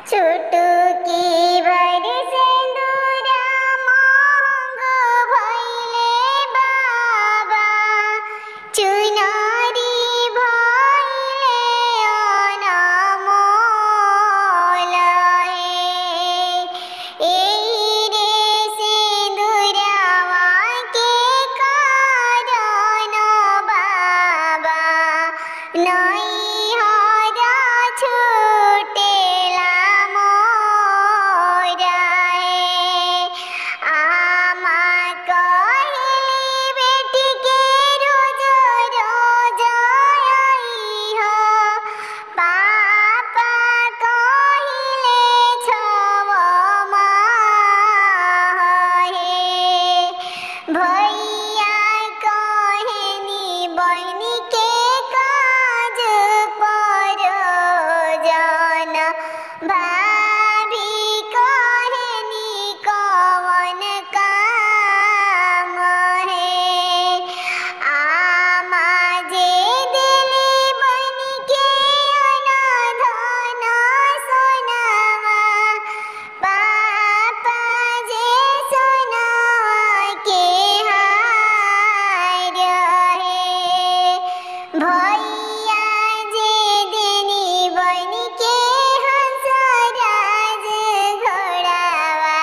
चुटकी भर सिंदूरा मांग भइले बाबा चुनरी भइले अनमोल एही रे सिंदूरवा के कारण बाबा नैहरा छूटेला मोरा आमा कहली बेटी के रोज रोज आइह पापा कहिले छव माह भैया कहनी बहिनी के काज परोजन भाभी कहनी कवन काम आमा जे दिली बहिनी के अनधन सोनावा पापा जे सोनावा के हार भैया जे देनी बहिनी के हंसराज घोड़ावा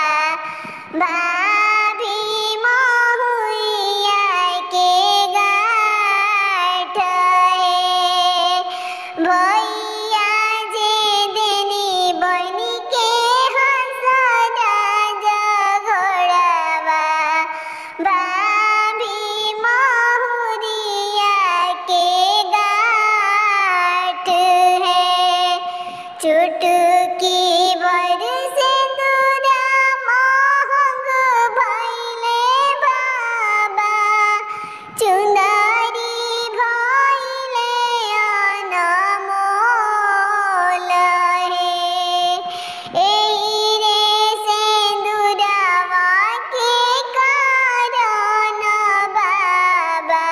भाभी महुइया के गाठ भैया जे देनी बहिनी के हंसराज घोड़ावा भाभी महुरिया के गाठ चुटकी भर सिंदूरा महंग भइले बाबा चुनरी भइले अनमोल एही रे सिंदूरवा के कारण बाबा